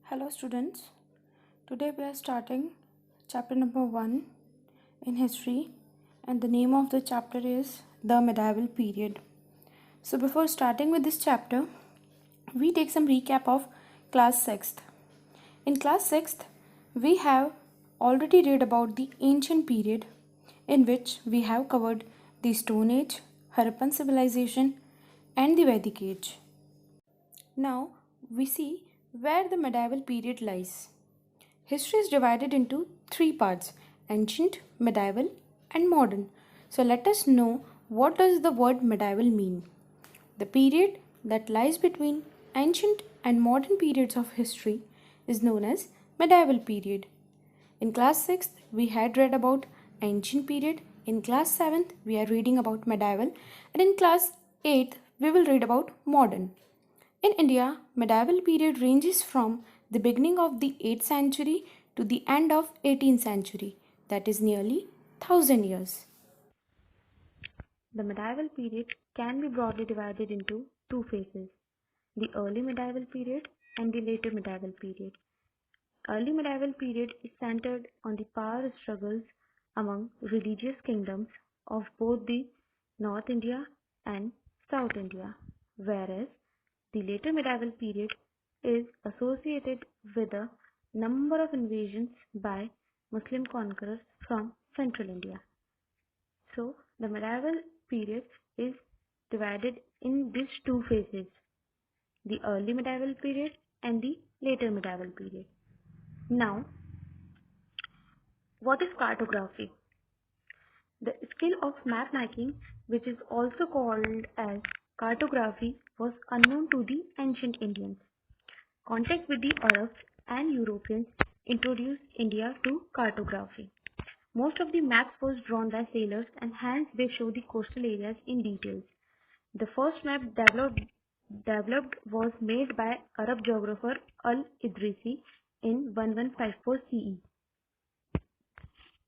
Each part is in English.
Hello students, today we are starting chapter number 1 in history and the name of the chapter is the medieval period. So before starting with this chapter, we take some recap of class 6th. In class 6th, we have already read about the ancient period in which we have covered the Stone Age, Harappan civilization and the Vedic Age. Now we see where the medieval period lies. History is divided into three parts: ancient, medieval, and modern. So let us know what does the word medieval mean. The period that lies between ancient and modern periods of history is known as medieval period. In class 6th we had read about ancient period, in class 7th we are reading about medieval, and in class 8th we will read about modern. In India, medieval period ranges from the beginning of the 8th century to the end of 18th century, that is nearly 1000 years. The medieval period can be broadly divided into two phases: the early medieval period and the later medieval period. Early medieval period is centered on the power struggles among religious kingdoms of both the North India and South India, whereas the later medieval period is associated with a number of invasions by Muslim conquerors from central India. So, the medieval period is divided in these two phases: the early medieval period and the later medieval period. Now, what is cartography? The skill of map making, which is also called as cartography, was unknown to the ancient Indians. Contact with the Arabs and Europeans introduced India to cartography. Most of the maps was drawn by sailors and hence they show the coastal areas in details. The first map developed was made by Arab geographer Al-Idrisi in 1154 CE.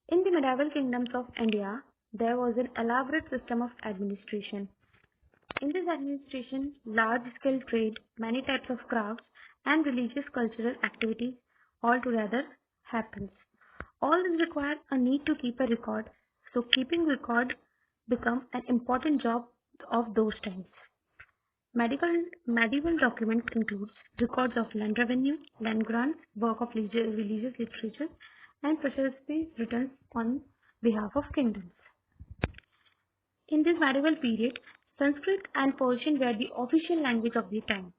In the medieval kingdoms of India, there was an elaborate system of administration. In this administration, large-scale trade, many types of crafts, and religious cultural activities all together happens. All this require a need to keep a record, so keeping record become an important job of those times. Medieval documents includes records of land revenue, land grants, work of religious literature, and specialty written on behalf of kingdoms. In this medieval period, Sanskrit and Persian were the official language of the time,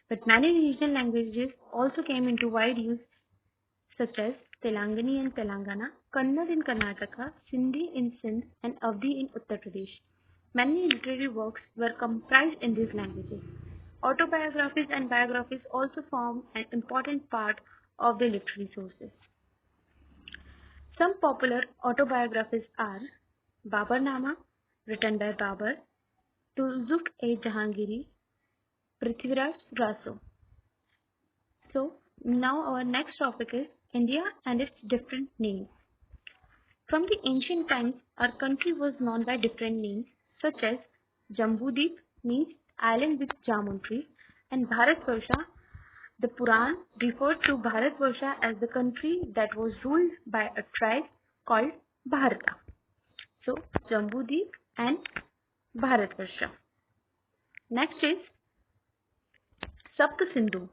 but many regional languages also came into wide use, such as Telangani in Telangana, Kannada in Karnataka, Sindhi in Sindh, and Avdi in Uttar Pradesh. Many literary works were comprised in these languages. Autobiographies and biographies also form an important part of the literary sources. Some popular autobiographies are Babarnama, written by Babar, Tuzuk-e-Jahangiri, Prithviraj Raso. So, now our next topic is India and its different names. From the ancient times, our country was known by different names, such as Jambudip means island with jamun trees, and Bharatvarsha. The Puran referred to Bharatvarsha as the country that was ruled by a tribe called Bharata. So, Jambudip and Bharatvarsha. Next is Sapta Sindhu.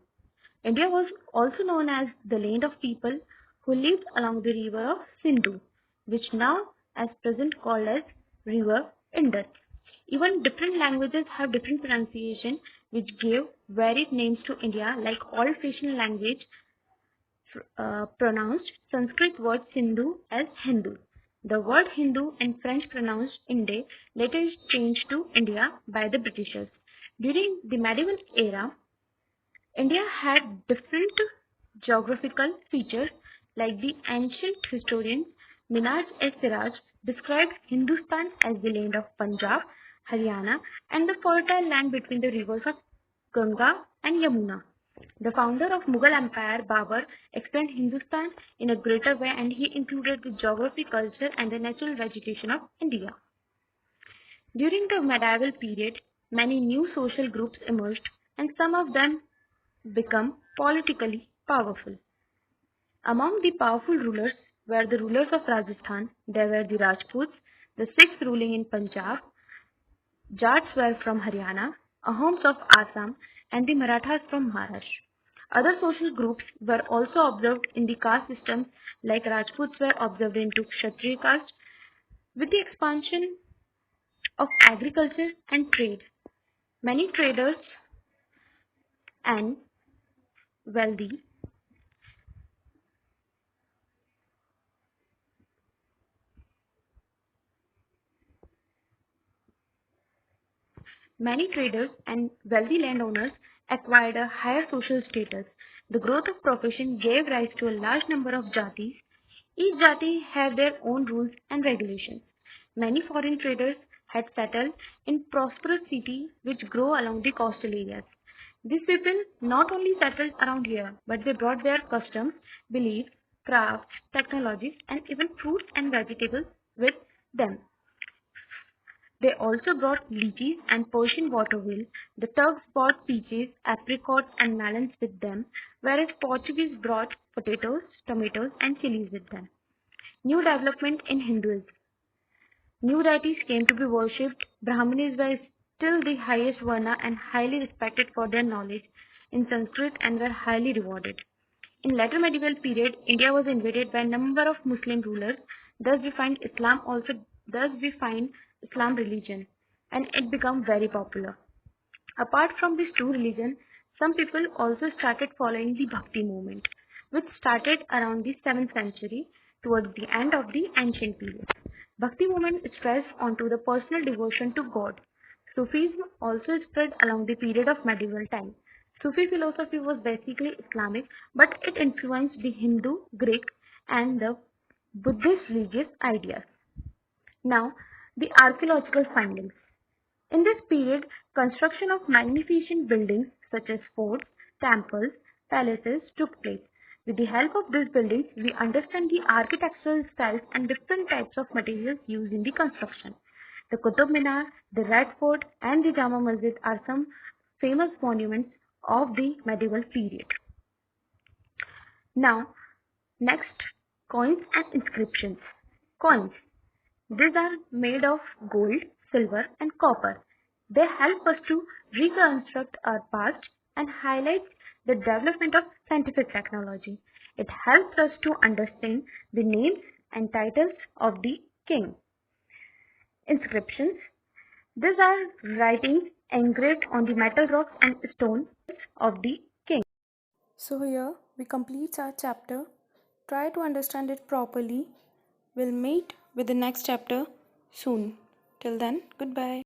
India was also known as the land of people who lived along the river of Sindhu, which now as present called as river Indus. Even different languages have different pronunciation, which gave varied names to India, like Old Frisian language pronounced Sanskrit word Sindhu as Hindu. The word Hindu in French pronounced Inde later changed to India by the Britishers. During the medieval era, India had different geographical features, like the ancient historian Minhaj-e-Siraj described Hindustan as the land of Punjab, Haryana, and the fertile land between the rivers of Ganga and Yamuna. The founder of Mughal Empire, Babur, explained Hindustan in a greater way, and he included the geography, culture, and the natural vegetation of India. During the medieval period, many new social groups emerged, and some of them become politically powerful. Among the powerful rulers were the rulers of Rajasthan. There were the Rajputs, the Sikhs ruling in Punjab, Jats were from Haryana, Ahoms of Assam, and the Marathas from Maharashtra. Other social groups were also observed in the caste systems, like Rajputs were observed into Kshatriya caste. With the expansion of agriculture and trade, many traders and wealthy Many traders and wealthy landowners acquired a higher social status. The growth of profession gave rise to a large number of jatis. Each jati had their own rules and regulations. Many foreign traders had settled in prosperous cities which grow along the coastal areas. These people not only settled around here, but they brought their customs, beliefs, crafts, technologies, and even fruits and vegetables with them. They also brought lychees and Persian waterville. The Turks brought peaches, apricots, and melons with them, whereas Portuguese brought potatoes, tomatoes, and chilies with them. New development in Hinduism. New deities came to be worshipped. Brahmanis were still the highest varna and highly respected for their knowledge in Sanskrit and were highly rewarded. In later medieval period, India was invaded by a number of Muslim rulers. Thus we find Islam religion, and it became very popular. Apart from these two religions, some people also started following the Bhakti movement, which started around the 7th century towards the end of the ancient period. Bhakti movement stressed onto the personal devotion to God. Sufism also spread along the period of medieval times. Sufi philosophy was basically Islamic, but it influenced the Hindu, Greek, and the Buddhist religious ideas. Now, the archaeological findings. In this period, construction of magnificent buildings such as forts, temples, palaces took place. With the help of these buildings, we understand the architectural styles and different types of materials used in the construction. The Qutub Minar, the Red Fort, and the Jama Masjid are some famous monuments of the medieval period. Now, next, coins and inscriptions. Coins. These are made of gold, silver, and copper. They help us to reconstruct our past and highlight the development of scientific technology. It helps us to understand the names and titles of the king. Inscriptions. These are writings engraved on the metal rocks and stones of the king. So here we complete our chapter. Try to understand it properly. We'll meet with the next chapter soon. Till then, goodbye.